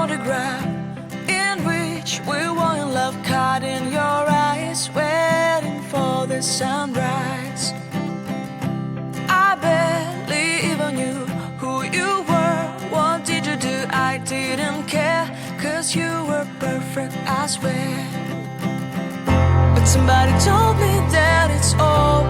photograph in which we were in love, caught in your eyes, waiting for the sunrise. I barely even knew who you were. What did you do? I didn't care, 'cause you were perfect, I swear. But somebody told me that it's all